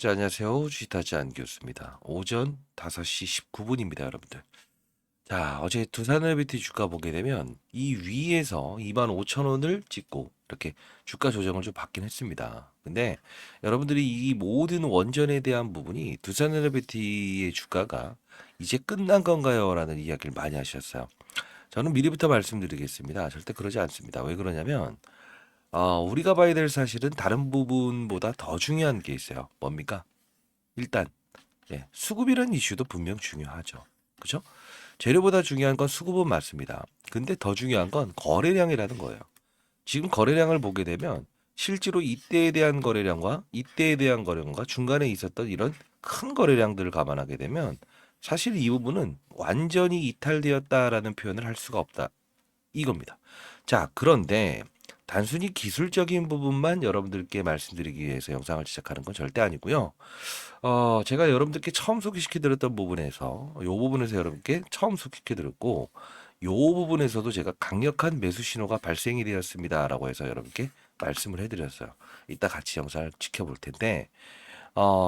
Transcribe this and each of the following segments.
자, 안녕하세요. 주식타지 안교수입니다. 오전 5시 19분입니다, 여러분들. 자, 어제 두산헬비티 주가 보게 되면 이 위에서 25,000원을 찍고 이렇게 주가 조정을 좀 받긴 했습니다. 근데 여러분들이 이 모든 원전에 대한 부분이 두산헬비티의 주가가 이제 끝난 건가요? 라는 이야기를 많이 하셨어요. 저는 미리부터 말씀드리겠습니다. 절대 그러지 않습니다. 왜 그러냐면 우리가 봐야 될 사실은 다른 부분보다 더 중요한 게 있어요. 뭡니까? 일단 수급이라는 이슈도 분명 중요하죠. 그죠? 재료보다 중요한 건 수급은 맞습니다. 근데 더 중요한 건 거래량이라는 거예요. 지금 거래량을 보게 되면 실제로 이때에 대한 거래량과 이때에 대한 거래량과 중간에 있었던 이런 큰 거래량들을 감안하게 되면 사실 이 부분은 완전히 이탈되었다라는 표현을 할 수가 없다. 이겁니다. 자, 그런데 단순히 기술적인 부분만 여러분들께 말씀드리기 위해서 영상을 제작하는 건 절대 아니고요. 제가 여러분들께 처음 소개시켜 드렸던 부분에서 요 부분에서 여러분께 처음 소개시켜 드렸고 요 부분에서도 제가 강력한 매수 신호가 발생이 되었습니다라고 해서 여러분께 말씀을 해 드렸어요. 이따 같이 영상을 지켜볼 텐데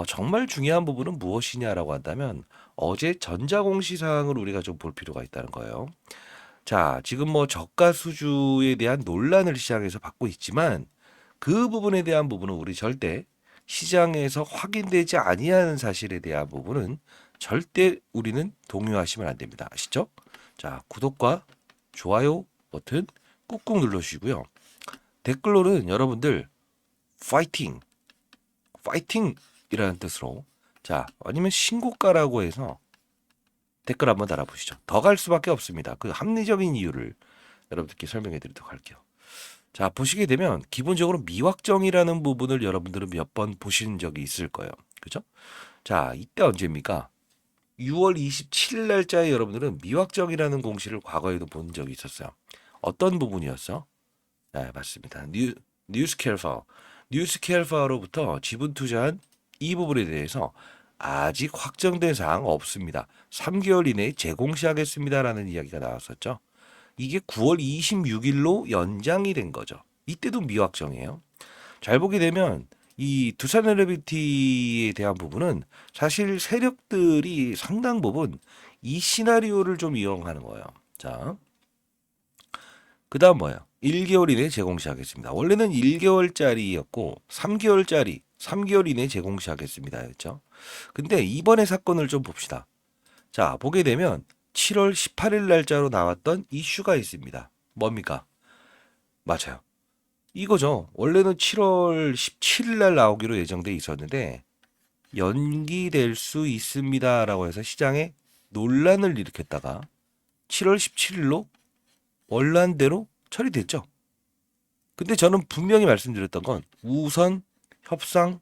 정말 중요한 부분은 무엇이냐라고 한다면 어제 전자공시 사항을 우리가 좀 볼 필요가 있다는 거예요. 자, 지금 뭐 저가 수주에 대한 논란을 시장에서 받고 있지만 그 부분에 대한 부분은 우리 절대 시장에서 확인되지 아니하는 사실에 대한 부분은 절대 우리는 동요하시면 안 됩니다. 아시죠? 자, 구독과 좋아요 버튼 꾹꾹 눌러주시고요. 댓글로는 여러분들 파이팅, 파이팅이라는 뜻으로 자, 아니면 신고가라고 해서 댓글 한번 달아보시죠. 더 갈 수밖에 없습니다. 그 합리적인 이유를 여러분들께 설명해 드리도록 할게요. 자, 보시게 되면 기본적으로 미확정이라는 부분을 여러분들은 몇 번 보신 적이 있을 거예요. 그죠? 자, 이때 언제입니까? 6월 27일 날짜에 여러분들은 미확정이라는 공시를 과거에도 본 적이 있었어요. 어떤 부분이었어? 네, 맞습니다. 뉴스캘파. 뉴스캘파로부터 지분 투자한 이 부분에 대해서 아직 확정된 사항 없습니다. 3개월 이내에 재공시하겠습니다라는 이야기가 나왔었죠. 이게 9월 26일로 연장이 된 거죠. 이때도 미확정이에요. 잘 보게 되면 이 두산 엘리베이티에 대한 부분은 사실 세력들이 상당 부분 이 시나리오를 좀 이용하는 거예요. 자, 그다음 뭐예요? 1개월 이내에 재공시하겠습니다. 원래는 1개월짜리였고 3개월짜리 3개월 이내에 재공시하겠습니다였죠. 근데 이번에 사건을 좀 봅시다. 자, 보게 되면 7월 18일 날짜로 나왔던 이슈가 있습니다. 뭡니까? 맞아요. 이거죠. 원래는 7월 17일 날 나오기로 예정돼 있었는데 연기될 수 있습니다라고 해서 시장에 논란을 일으켰다가 7월 17일로 원래대로 처리됐죠. 근데 저는 분명히 말씀드렸던 건 우선 협상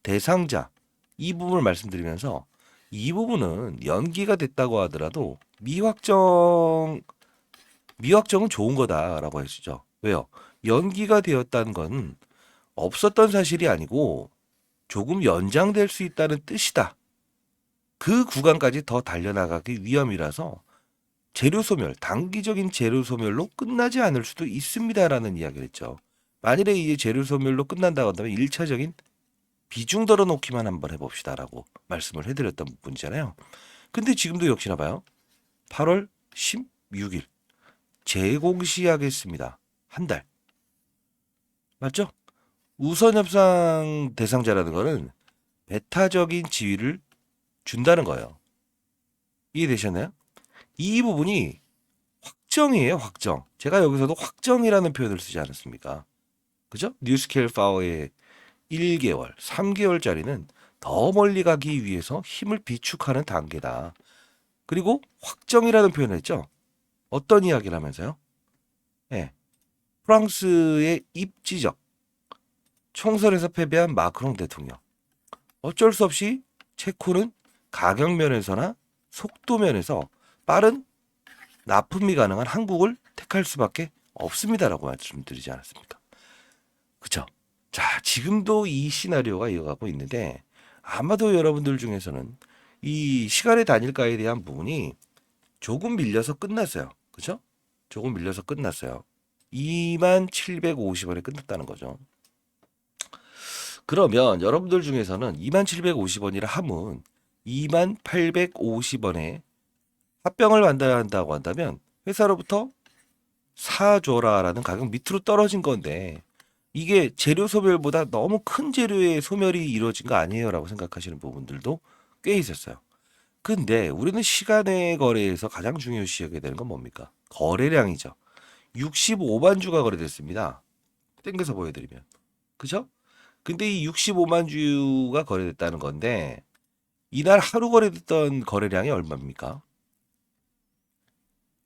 대상자 이 부분을 말씀드리면서 이 부분은 연기가 됐다고 하더라도 미확정은 좋은 거다라고 했죠. 왜요? 연기가 되었다는 건 없었던 사실이 아니고 조금 연장될 수 있다는 뜻이다. 그 구간까지 더 달려나가기 위험이라서 재료 소멸, 단기적인 재료 소멸로 끝나지 않을 수도 있습니다라는 이야기를 했죠. 만일에 이제 재료 소멸로 끝난다고 한다면 1차적인 비중 덜어놓기만 한번 해봅시다라고 말씀을 해드렸던 부분이잖아요. 근데 지금도 역시나 봐요. 8월 16일 재공시하겠습니다. 한 달. 맞죠? 우선 협상 대상자라는 거는 배타적인 지위를 준다는 거예요. 이해되셨나요? 이 부분이 확정이에요, 확정. 제가 여기서도 확정이라는 표현을 쓰지 않았습니까? 그죠? 뉴스케일 파워의 1개월, 3개월짜리는 더 멀리 가기 위해서 힘을 비축하는 단계다. 그리고 확정이라는 표현을 했죠. 어떤 이야기를 하면서요? 네, 프랑스의 입지적 총선에서 패배한 마크롱 대통령. 어쩔 수 없이 체코는 가격 면에서나 속도 면에서 빠른 납품이 가능한 한국을 택할 수밖에 없습니다라고 말씀드리지 않았습니까? 그쵸? 자, 지금도 이 시나리오가 이어가고 있는데 아마도 여러분들 중에서는 이 시간의 단일가에 대한 부분이 조금 밀려서 끝났어요. 그죠? 조금 밀려서 끝났어요. 2750원에 끝났다는 거죠. 그러면 여러분들 중에서는 2750원이라 하면 2850원에 합병을 만들어야 한다고 한다면 회사로부터 사줘라라는 가격 밑으로 떨어진 건데 이게 재료 소멸보다 너무 큰 재료의 소멸이 이루어진 거 아니에요라고 생각하시는 부분들도 꽤 있었어요. 근데 우리는 시간의 거래에서 가장 중요시하게 되는 건 뭡니까? 거래량이죠. 65만 주가 거래됐습니다. 땡겨서 보여드리면. 그죠? 근데 이 65만 주가 거래됐다는 건데 이날 하루 거래됐던 거래량이 얼마입니까?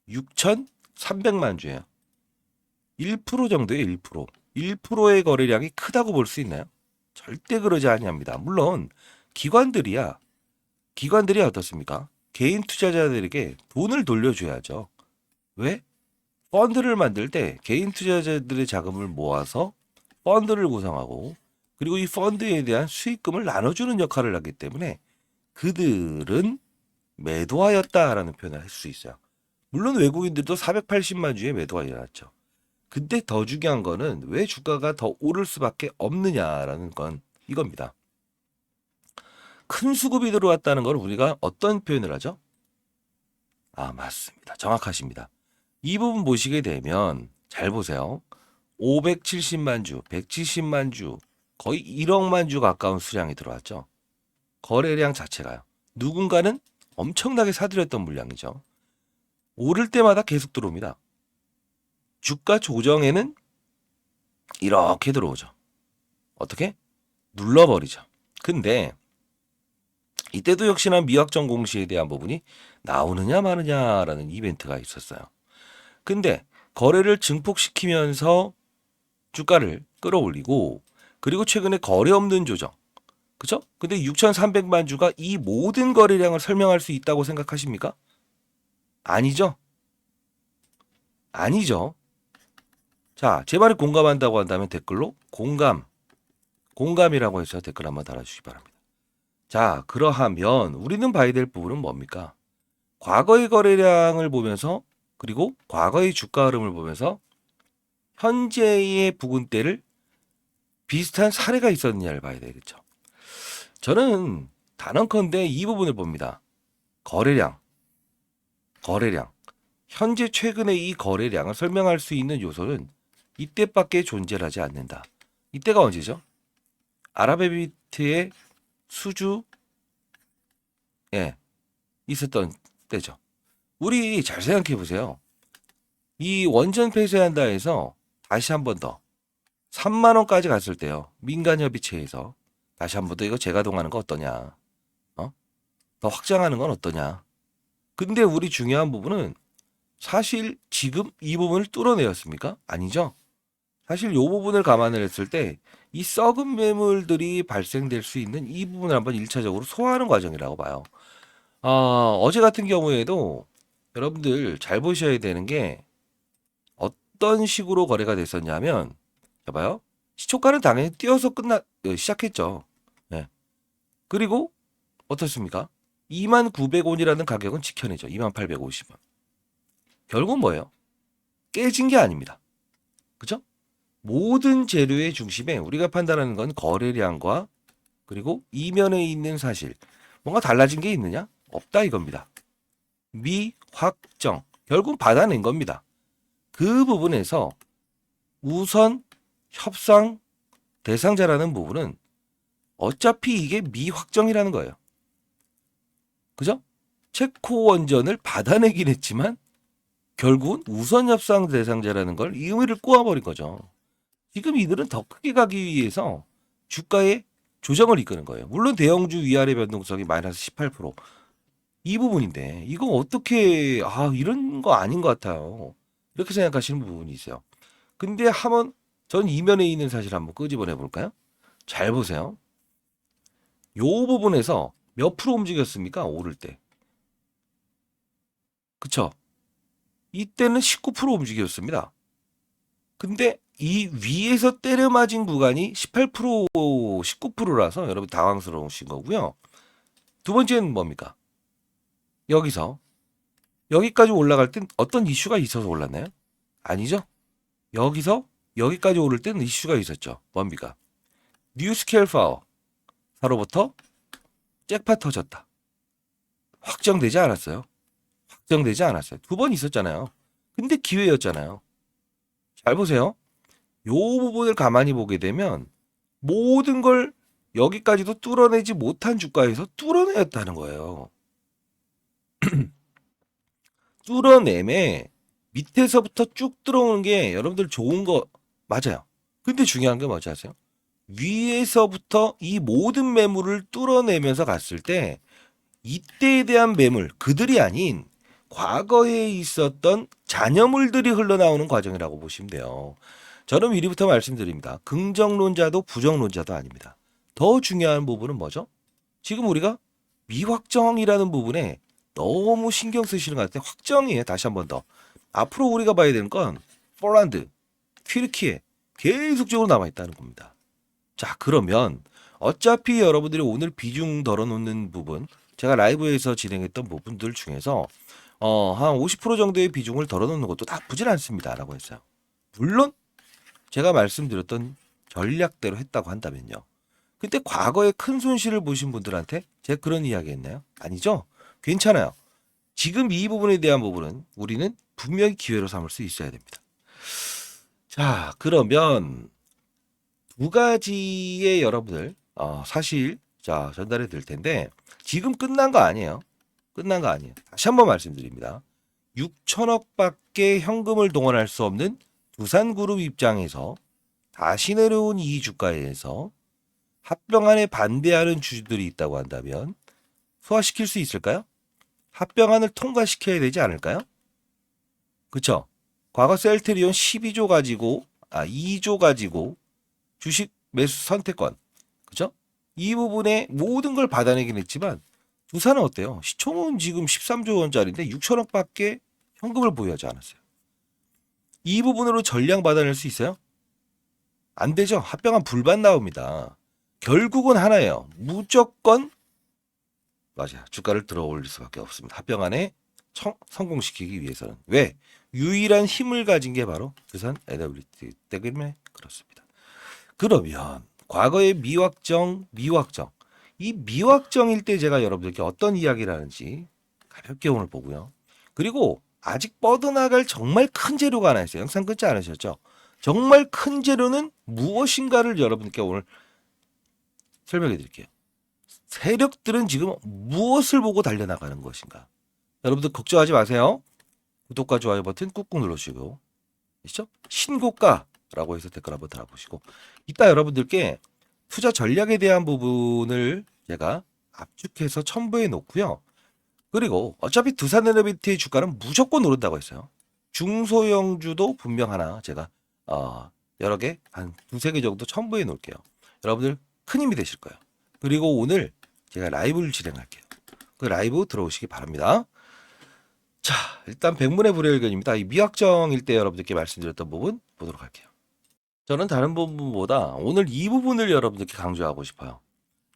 6,300만 주예요. 1% 정도예요, 1%. 1%의 거래량이 크다고 볼 수 있나요? 절대 그러지 아니합니다. 물론 기관들이 어떻습니까? 개인 투자자들에게 돈을 돌려줘야죠. 왜? 펀드를 만들 때 개인 투자자들의 자금을 모아서 펀드를 구성하고 그리고 이 펀드에 대한 수익금을 나눠주는 역할을 하기 때문에 그들은 매도하였다라는 표현을 할 수 있어요. 물론 외국인들도 480만 주에 매도가 일어났죠. 근데 더 중요한 거는 왜 주가가 더 오를 수밖에 없느냐라는 건 이겁니다. 큰 수급이 들어왔다는 걸 우리가 어떤 표현을 하죠? 아, 맞습니다. 정확하십니다. 이 부분 보시게 되면 잘 보세요. 570만 주, 170만 주, 거의 1억만 주 가까운 수량이 들어왔죠. 거래량 자체가요. 누군가는 엄청나게 사들였던 물량이죠. 오를 때마다 계속 들어옵니다. 주가 조정에는 이렇게 들어오죠. 어떻게? 눌러버리죠. 근데 이때도 역시나 미확정 공시에 대한 부분이 나오느냐 마느냐라는 이벤트가 있었어요. 근데 거래를 증폭시키면서 주가를 끌어올리고 그리고 최근에 거래 없는 조정. 그죠? 근데 6,300만 주가 이 모든 거래량을 설명할 수 있다고 생각하십니까? 아니죠. 아니죠. 자, 제 말에 공감한다고 한다면 댓글로 공감이라고 해서 댓글 한번 달아주시기 바랍니다. 자, 그러하면 우리는 봐야 될 부분은 뭡니까? 과거의 거래량을 보면서 그리고 과거의 주가 흐름을 보면서 현재의 부근대를 비슷한 사례가 있었느냐를 봐야 되겠죠. 저는 단언컨대 이 부분을 봅니다. 거래량. 현재 최근의 이 거래량을 설명할 수 있는 요소는 이때밖에 존재하지 않는다. 이때가 언제죠? 아랍에미리트의 수주에 있었던 때죠. 우리 잘 생각해 보세요. 이 원전 폐쇄한다 해서 다시 한 번 더 3만 원까지 갔을 때요. 민간협의체에서 다시 한 번 더 이거 재가동하는 거 어떠냐? 더 확장하는 건 어떠냐? 근데 우리 중요한 부분은 사실 지금 이 부분을 뚫어내었습니까? 아니죠. 사실 이 부분을 감안을 했을 때 이 썩은 매물들이 발생될 수 있는 이 부분을 한번 1차적으로 소화하는 과정이라고 봐요. 어제 같은 경우에도 여러분들 잘 보셔야 되는 게 어떤 식으로 거래가 됐었냐면 봐봐요. 시초가는 당연히 뛰어서 시작했죠. 네. 그리고 어떻습니까? 29,900원이라는 가격은 지켜내죠. 2850원. 결국은 뭐예요? 깨진 게 아닙니다. 그죠? 모든 재료의 중심에 우리가 판단하는 건 거래량과 그리고 이면에 있는 사실. 뭔가 달라진 게 있느냐? 없다 이겁니다. 미확정. 결국 받아낸 겁니다. 그 부분에서 우선 협상 대상자라는 부분은 어차피 이게 미확정이라는 거예요. 그죠? 체코 원전을 받아내긴 했지만 결국은 우선 협상 대상자라는 걸 이 의미를 꼬아버린 거죠. 지금 이들은 더 크게 가기 위해서 주가의 조정을 이끄는 거예요. 물론 대형주 위아래 변동성이 마이너스 18%. 이 부분인데 이거 어떻게 이런 거 아닌 것 같아요. 이렇게 생각하시는 부분이 있어요. 근데 한번 전 이면에 있는 사실 한번 끄집어내 볼까요? 잘 보세요. 요 부분에서 몇 프로 움직였습니까? 오를 때. 그쵸? 이때는 19% 움직였습니다. 근데 이 위에서 때려 맞은 구간이 18%, 19%라서 여러분 당황스러우신 거고요. 두 번째는 뭡니까? 여기서 여기까지 올라갈 땐 어떤 이슈가 있어서 올랐나요? 아니죠. 여기서 여기까지 오를 때는 이슈가 있었죠. 뭡니까? 뉴스케일 파워사로부터 잭팟 터졌다. 확정되지 않았어요. 확정되지 않았어요. 두 번 있었잖아요. 근데 기회였잖아요. 잘 보세요. 요 부분을 가만히 보게 되면 모든 걸 여기까지도 뚫어내지 못한 주가에서 뚫어내었다는 거예요. 뚫어내매 밑에서부터 쭉 들어오는 게 여러분들 좋은 거 맞아요. 근데 중요한 게 뭔지 아세요? 위에서부터 이 모든 매물을 뚫어내면서 갔을 때 이때에 대한 매물, 그들이 아닌 과거에 있었던 잔여물들이 흘러나오는 과정이라고 보시면 돼요. 저는 미리부터 말씀드립니다. 긍정론자도 부정론자도 아닙니다. 더 중요한 부분은 뭐죠? 지금 우리가 미확정이라는 부분에 너무 신경 쓰시는 것 같아요. 확정이에요. 다시 한 번 더. 앞으로 우리가 봐야 되는 건 폴란드, 튀르키예 계속적으로 남아있다는 겁니다. 자, 그러면 어차피 여러분들이 오늘 비중 덜어놓는 부분, 제가 라이브에서 진행했던 부분들 중에서 한 50% 정도의 비중을 덜어놓는 것도 나쁘진 않습니다라고 했어요. 물론 제가 말씀드렸던 전략대로 했다고 한다면요. 그때 과거에 큰 손실을 보신 분들한테 제가 그런 이야기 했나요? 아니죠? 괜찮아요. 지금 이 부분에 대한 부분은 우리는 분명히 기회로 삼을 수 있어야 됩니다. 자, 그러면 두 가지의 여러분들 사실 자 전달해 드릴 텐데 지금 끝난 거 아니에요. 끝난 거 아니에요. 다시 한번 말씀드립니다. 6천억밖에 현금을 동원할 수 없는 두산그룹 입장에서 다시 내려온 이 주가에서 합병안에 반대하는 주주들이 있다고 한다면 소화시킬 수 있을까요? 합병안을 통과시켜야 되지 않을까요? 그쵸? 과거 셀트리온 12조 가지고 2조 가지고 주식 매수 선택권, 그죠? 이 부분에 모든 걸 받아내긴 했지만 두산은 어때요? 시총은 지금 13조 원짜리인데 6천억밖에 현금을 보유하지 않았어요. 이 부분으로 전량 받아낼 수 있어요? 안 되죠. 합병안 불반 나옵니다. 결국은 하나예요. 무조건 맞아요. 주가를 들어 올릴 수밖에 없습니다. 합병안에 성공시키기 위해서는. 왜? 유일한 힘을 가진 게 바로 두산 NWT 때문에 그렇습니다. 그러면 과거의 미확정, 이 미확정일 때 제가 여러분들께 어떤 이야기를 하는지 가볍게 오늘 보고요. 그리고 아직 뻗어나갈 정말 큰 재료가 하나 있어요. 영상 끊지 않으셨죠? 정말 큰 재료는 무엇인가를 여러분께 오늘 설명해 드릴게요. 세력들은 지금 무엇을 보고 달려나가는 것인가? 여러분들 걱정하지 마세요. 구독과 좋아요 버튼 꾹꾹 눌러주시고, 아시죠? 신고가라고 해서 댓글 한번 달아보시고, 이따 여러분들께 투자 전략에 대한 부분을 제가 압축해서 첨부해 놓고요. 그리고 어차피 두산에너비티의 주가는 무조건 오른다고 했어요. 중소형주도 분명 하나 제가 여러 개, 한 두세 개 정도 첨부해 놓을게요. 여러분들 큰 힘이 되실 거예요. 그리고 오늘 제가 라이브를 진행할게요. 그 라이브 들어오시기 바랍니다. 자, 일단 백문의 불여일견입니다. 이 미확정일 때 여러분들께 말씀드렸던 부분 보도록 할게요. 저는 다른 부분보다 오늘 이 부분을 여러분들께 강조하고 싶어요.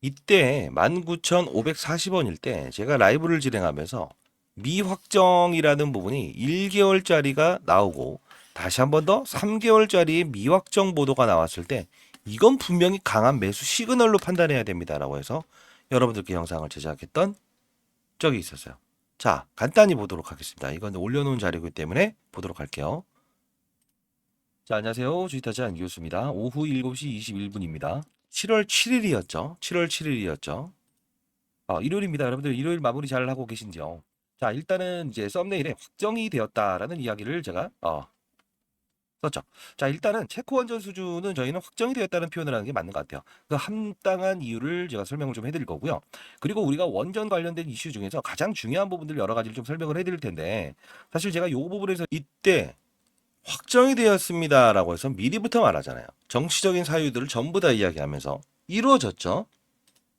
이때 19,540원일 때 제가 라이브를 진행하면서 미확정이라는 부분이 1개월짜리가 나오고 다시 한 번 더 3개월짜리의 미확정 보도가 나왔을 때 이건 분명히 강한 매수 시그널로 판단해야 됩니다라고 해서 여러분들께 영상을 제작했던 적이 있었어요. 자, 간단히 보도록 하겠습니다. 이건 올려놓은 자료이기 때문에 보도록 할게요. 자, 안녕하세요. 주식타자 안기호수입니다. 오후 7시 21분입니다. 7월 7일이었죠. 7월 7일이었죠. 일요일입니다. 여러분들 일요일 마무리 잘 하고 계신지요? 자, 일단은 이제 썸네일에 확정이 되었다라는 이야기를 제가 썼죠. 자, 일단은 체코 원전 수준은 저희는 확정이 되었다는 표현을 하는 게 맞는 것 같아요. 그 합당한 이유를 제가 설명을 좀 해드릴 거고요. 그리고 우리가 원전 관련된 이슈 중에서 가장 중요한 부분들 여러 가지를 좀 설명을 해드릴 텐데 사실 제가 이 부분에서 이때 확정이 되었습니다라고 해서 미리부터 말하잖아요. 정치적인 사유들을 전부 다 이야기하면서 이루어졌죠.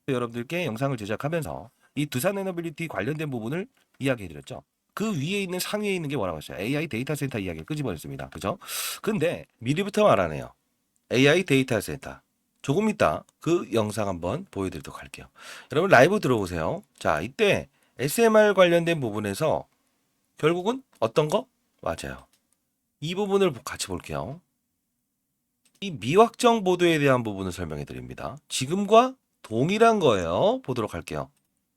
여러분들께 영상을 제작하면서 이 두산에너빌리티 관련된 부분을 이야기해드렸죠. 그 위에 있는 상위에 있는 게 뭐라고 했어요? AI 데이터 센터 이야기를 끄집어냈습니다. 그죠? 근데 미리부터 말하네요. AI 데이터 센터. 조금 이따 그 영상 한번 보여드리도록 할게요. 여러분 라이브 들어오세요. 자, 이때 SMR 관련된 부분에서 결국은 어떤 거? 맞아요. 이 부분을 같이 볼게요. 이 미확정 보도에 대한 부분을 설명해 드립니다. 지금과 동일한 거예요. 보도록 할게요.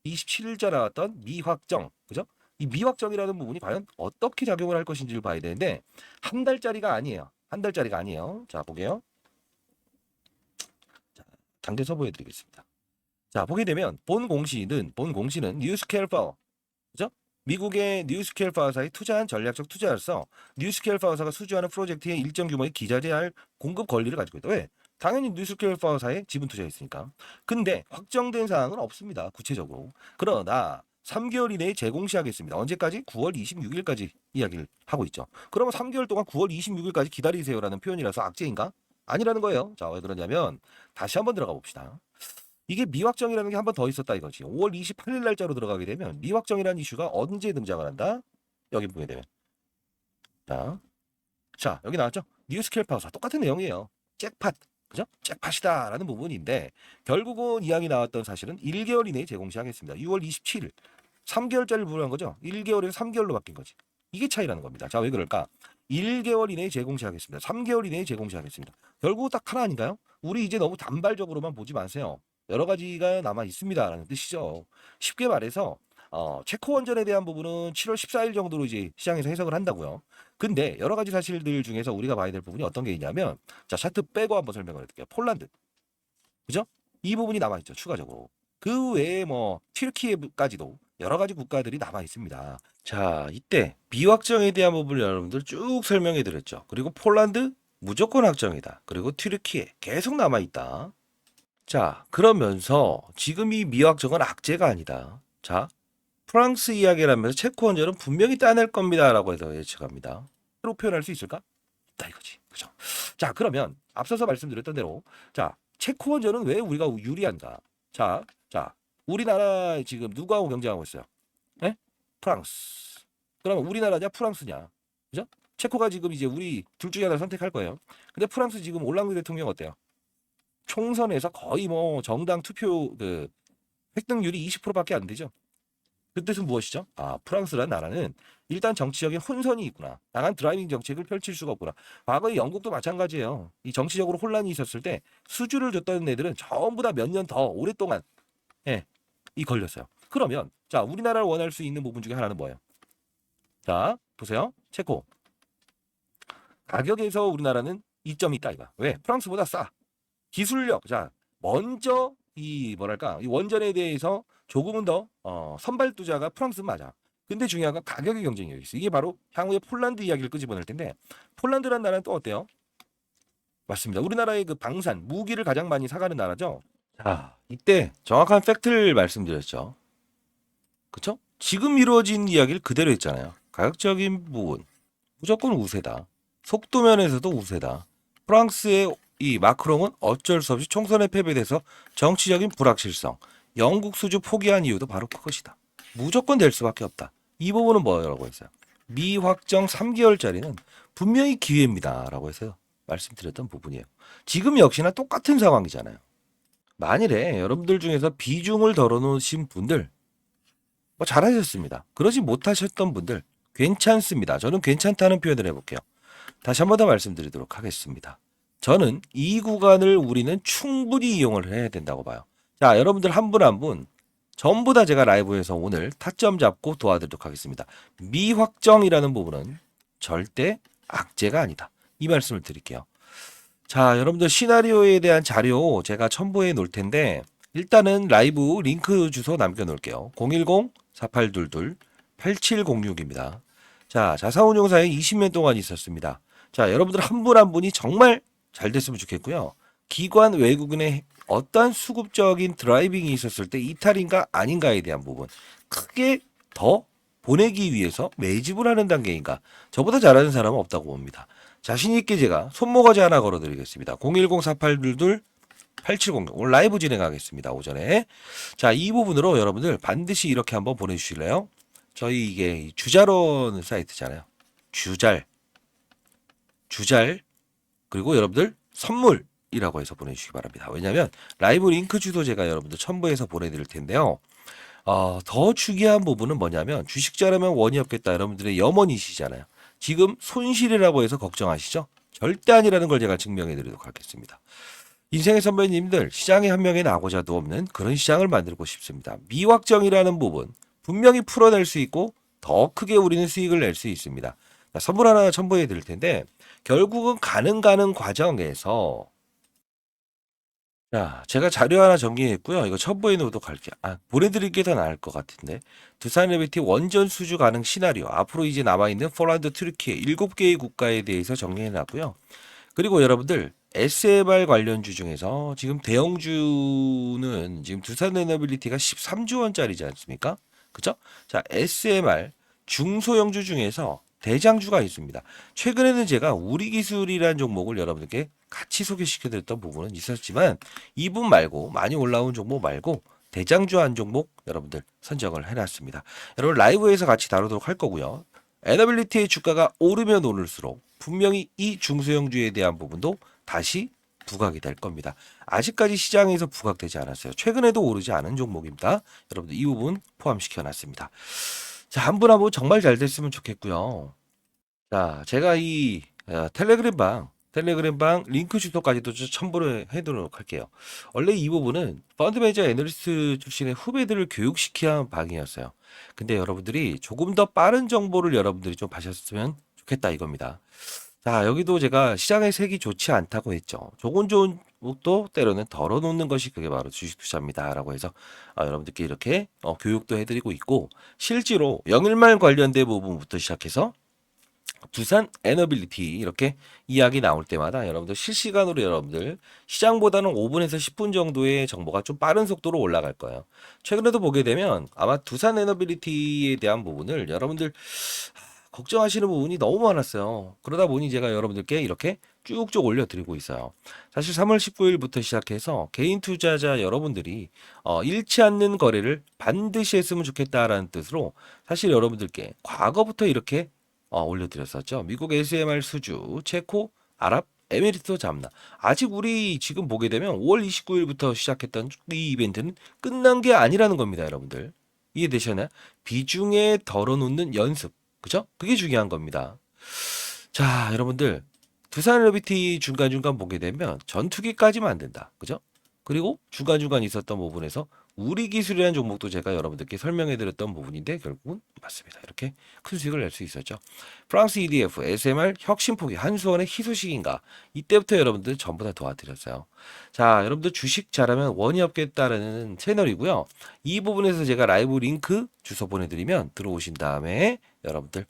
27일자 나왔던 미확정, 그죠? 이 미확정이라는 부분이 과연 어떻게 작용을 할 것인지를 봐야 되는데 한 달짜리가 아니에요. 한 달짜리가 아니에요. 자, 보게요. 자, 당겨서 보여드리겠습니다. 자, 보게 되면 본 공시는 뉴스케일 파워, 그죠? 미국의 뉴스케일 파워사에 투자한 전략적 투자로서 뉴스케일 파워사가 수주하는 프로젝트의 일정 규모의 기자재할 공급 권리를 가지고 있다. 왜? 당연히 뉴스케일 파워사에 지분 투자했으니까. 근데 확정된 사항은 없습니다. 구체적으로. 그러나 3개월 이내에 재공시하겠습니다. 언제까지? 9월 26일까지 이야기를 하고 있죠. 그러면 3개월 동안 9월 26일까지 기다리세요라는 표현이라서 악재인가? 아니라는 거예요. 자, 왜 그러냐면 다시 한번 들어가 봅시다. 이게 미확정이라는 게 한 번 더 있었다 이거지. 5월 28일 날짜로 들어가게 되면 미확정이라는 이슈가 언제 등장을 한다? 여기 보게 되면. 자, 여기 나왔죠? 뉴스케일 파워사 똑같은 내용이에요. 잭팟. 그죠? 잭팟이다라는 부분인데 결국은 이야기 나왔던 사실은 1개월 이내에 재공시하겠습니다. 6월 27일. 3개월짜리를 부르는 거죠. 1개월에서 3개월로 바뀐 거지. 이게 차이라는 겁니다. 자, 왜 그럴까? 1개월 이내에 재공시하겠습니다. 3개월 이내에 재공시하겠습니다. 결국 딱 하나 아닌가요? 우리 이제 너무 단발적으로만 보지 마세요. 여러 가지가 남아 있습니다라는 뜻이죠. 쉽게 말해서 체코 원전에 대한 부분은 7월 14일 정도로 이제 시장에서 해석을 한다고요. 근데 여러 가지 사실들 중에서 우리가 봐야 될 부분이 어떤 게 있냐면 자, 차트 빼고 한번 설명을 해드릴게요. 폴란드. 그죠? 이 부분이 남아 있죠. 추가적으로. 그 외에 뭐 튀르키예까지도 여러 가지 국가들이 남아 있습니다. 자, 이때 미확정에 대한 부분을 여러분들 쭉 설명해 드렸죠. 그리고 폴란드 무조건 확정이다. 그리고 튀르키예 계속 남아 있다. 자, 그러면서 지금 이 미확정은 악재가 아니다. 자, 프랑스 이야기를 하면서 체코 원전은 분명히 따낼 겁니다라고 해서 예측합니다. 로 표현할 수 있을까? 있다 이거지. 그죠? 자, 그러면 앞서서 말씀드렸던 대로 자, 체코 원전은 왜 우리가 유리한가? 자, 우리나라 지금 누구하고 경쟁하고 있어요? 예? 프랑스. 그러면 우리나라냐 프랑스냐? 그죠? 체코가 지금 이제 우리 둘 중에 하나 선택할 거예요. 근데 프랑스 지금 올랑드 대통령 어때요? 총선에서 거의 뭐 정당 투표 그 획득률이 20%밖에 안 되죠. 그 뜻은 무엇이죠? 아, 프랑스라는 나라는 일단 정치적인 혼선이 있구나. 당한 드라이빙 정책을 펼칠 수가 없구나. 과거에 영국도 마찬가지예요. 이 정치적으로 혼란이 있었을 때 수주를 줬던 애들은 전부 다 몇 년 더 오랫동안 이 걸렸어요. 그러면 자, 우리나라를 원할 수 있는 부분 중에 하나는 뭐예요? 자, 보세요. 체코. 가격에서 우리나라는 이점이 있다 이거. 왜? 프랑스보다 싸. 기술력. 자, 먼저 이 뭐랄까 이 원전에 대해서 조금은 더 선발 투자가 프랑스 맞아. 근데 중요한 건 가격의 경쟁력이 있어. 이게 바로 향후에 폴란드 이야기를 끄집어낼 텐데 폴란드라는 나라는 또 어때요? 맞습니다. 우리나라의 그 방산 무기를 가장 많이 사가는 나라죠. 자, 이때 정확한 팩트를 말씀드렸죠. 그쵸? 지금 이루어진 이야기를 그대로 했잖아요. 가격적인 부분 무조건 우세다. 속도 면에서도 우세다. 프랑스의 이 마크롱은 어쩔 수 없이 총선에 패배돼서 정치적인 불확실성, 영국 수주 포기한 이유도 바로 그것이다. 무조건 될 수밖에 없다. 이 부분은 뭐라고 했어요? 미확정 3개월짜리는 분명히 기회입니다라고 해서 말씀드렸던 부분이에요. 지금 역시나 똑같은 상황이잖아요. 만일에 여러분들 중에서 비중을 덜어놓으신 분들 뭐 잘하셨습니다. 그러지 못하셨던 분들 괜찮습니다. 저는 괜찮다는 표현을 해볼게요. 다시 한 번 더 말씀드리도록 하겠습니다. 저는 이 구간을 우리는 충분히 이용을 해야 된다고 봐요. 자, 여러분들 한 분 한 분 전부 다 제가 라이브에서 오늘 타점 잡고 도와드리도록 하겠습니다. 미확정이라는 부분은 절대 악재가 아니다. 이 말씀을 드릴게요. 자, 여러분들 시나리오에 대한 자료 제가 첨부해 놓을 텐데 일단은 라이브 링크 주소 남겨놓을게요. 010-4822-8706입니다. 자, 자사운용사에 20년 동안 있었습니다. 자, 여러분들 한 분 한 분이 정말 잘 됐으면 좋겠고요. 기관 외국인의 어떠한 수급적인 드라이빙이 있었을 때 이탈인가 아닌가에 대한 부분 크게 더 보내기 위해서 매집을 하는 단계인가 저보다 잘하는 사람은 없다고 봅니다. 자신 있게 제가 손모가지 하나 걸어드리겠습니다. 010-4822-8706 오늘 라이브 진행하겠습니다. 오전에. 자, 이 부분으로 여러분들 반드시 이렇게 한번 보내주실래요? 저희 이게 주자론 사이트잖아요. 주잘 그리고 여러분들 선물이라고 해서 보내주시기 바랍니다. 왜냐하면 라이브 링크 주소 제가 여러분들 첨부해서 보내드릴 텐데요. 더 중요한 부분은 뭐냐면 주식자라면 원이 없겠다 여러분들의 염원이시잖아요. 지금 손실이라고 해서 걱정하시죠? 절대 아니라는 걸 제가 증명해 드리도록 하겠습니다. 인생의 선배님들, 시장에 한 명의 나고자도 없는 그런 시장을 만들고 싶습니다. 미확정이라는 부분 분명히 풀어낼 수 있고 더 크게 우리는 수익을 낼 수 있습니다. 자, 선물 하나 첨부해 드릴 텐데 결국은 가는 과정에서 자, 제가 자료 하나 정리했고요. 이거 첨부해 놓도록 할게요. 보내드릴 게 더 나을 것 같은데. 두산 레비티 원전 수주 가능 시나리오. 앞으로 이제 남아있는 폴란드, 튀르키예 7개의 국가에 대해서 정리해 놨고요. 그리고 여러분들, SMR 관련주 중에서 지금 대형주는 지금 두산 에너빌리티가 13조 원짜리지 않습니까? 그죠? 자, SMR 중소형주 중에서 대장주가 있습니다. 최근에는 제가 우리 기술이라는 종목을 여러분들께 같이 소개시켜 드렸던 부분은 있었지만 이분 말고 많이 올라온 종목 말고 대장주 한 종목 여러분들 선정을 해놨습니다. 여러분 라이브에서 같이 다루도록 할 거고요. 에너빌리티의 주가가 오르면 오를수록 분명히 이 중소형주에 대한 부분도 다시 부각이 될 겁니다. 아직까지 시장에서 부각되지 않았어요. 최근에도 오르지 않은 종목입니다. 여러분들 이 부분 포함시켜 놨습니다. 자, 한 분 한 분 정말 잘 됐으면 좋겠고요. 자, 제가 이 텔레그램방 링크 주소까지도 좀 첨부를 해두도록 할게요. 원래 이 부분은 펀드 매니저 애널리스트 출신의 후배들을 교육시키는 야 방이었어요. 근데 여러분들이 조금 더 빠른 정보를 여러분들이 좀 봐셨으면 좋겠다 이겁니다. 자, 여기도 제가 시장의 색이 좋지 않다고 했죠. 좋은 것도 때로는 덜어놓는 것이 그게 바로 주식 투자입니다라고 해서 여러분들께 이렇게 교육도 해드리고 있고 실제로 영일말 관련된 부분부터 시작해서 두산 에너빌리티 이렇게 이야기 나올 때마다 여러분들 실시간으로 여러분들 시장보다는 5분에서 10분 정도의 정보가 좀 빠른 속도로 올라갈 거예요. 최근에도 보게 되면 아마 두산 에너빌리티에 대한 부분을 여러분들 걱정하시는 부분이 너무 많았어요. 그러다 보니 제가 여러분들께 이렇게 쭉쭉 올려드리고 있어요. 사실 3월 19일부터 시작해서 개인 투자자 여러분들이 잃지 않는 거래를 반드시 했으면 좋겠다라는 뜻으로 사실 여러분들께 과거부터 이렇게 올려드렸었죠. 미국 SMR 수주, 체코, 아랍, 에미리트 잠나. 아직 우리 지금 보게 되면 5월 29일부터 시작했던 이 이벤트는 끝난 게 아니라는 겁니다, 여러분들. 이해되셨나요? 비중에 덜어놓는 연습. 그죠? 그게 중요한 겁니다. 자, 여러분들. 두산 레비티 중간중간 보게 되면 전투기까지만 안 된다. 그죠? 그리고 중간중간 있었던 부분에서 우리 기술이라는 종목도 제가 여러분들께 설명해 드렸던 부분인데 결국은 맞습니다. 이렇게 큰 수익을 낼 수 있었죠. 프랑스 EDF, SMR, 혁신포기, 한수원의 희소식인가 이때부터 여러분들 전부 다 도와드렸어요. 자, 여러분들 주식 잘하면 원이 없겠다라는 채널이고요. 이 부분에서 제가 라이브 링크 주소 보내드리면 들어오신 다음에 여러분들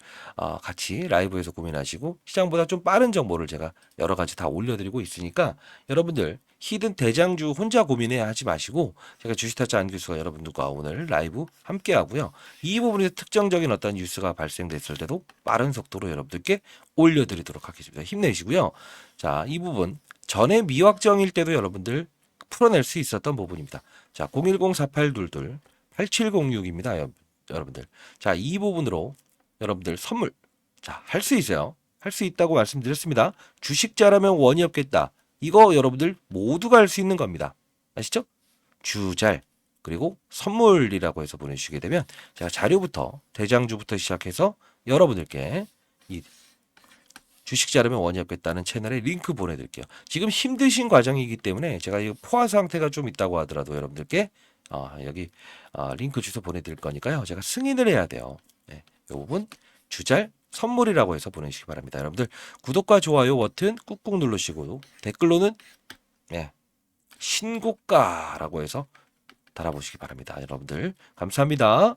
같이 라이브에서 고민하시고 시장보다 좀 빠른 정보를 제가 여러 가지 다 올려드리고 있으니까 여러분들 히든 대장주 혼자 고민해 하지 마시고 제가 주식타짜 안교수가 여러분들과 오늘 라이브 함께 하고요. 이 부분에서 특정적인 어떤 뉴스가 발생됐을 때도 빠른 속도로 여러분들께 올려드리도록 하겠습니다. 힘내시고요. 자, 이 부분 전에 미확정일 때도 여러분들 풀어낼 수 있었던 부분입니다. 자, 010-4822-8706입니다. 여러분들. 자, 이 부분으로 여러분들 선물 자, 할 수 있어요. 할 수 있다고 말씀드렸습니다. 주식 잘하면 원이 없겠다. 이거 여러분들 모두가 할 수 있는 겁니다. 아시죠? 주잘 그리고 선물이라고 해서 보내주시게 되면 제가 자료부터 대장주부터 시작해서 여러분들께 이 주식 잘하면 원이 없겠다는 채널에 링크 보내드릴게요. 지금 힘드신 과정이기 때문에 제가 이 포화 상태가 좀 있다고 하더라도 여러분들께 여기 링크 주소 보내드릴 거니까요. 제가 승인을 해야 돼요. 네, 이 부분 주잘 선물이라고 해서 보내주시기 바랍니다. 여러분들 구독과 좋아요 버튼 꾹꾹 누르시고 댓글로는 신고가라고 해서 달아보시기 바랍니다. 여러분들 감사합니다.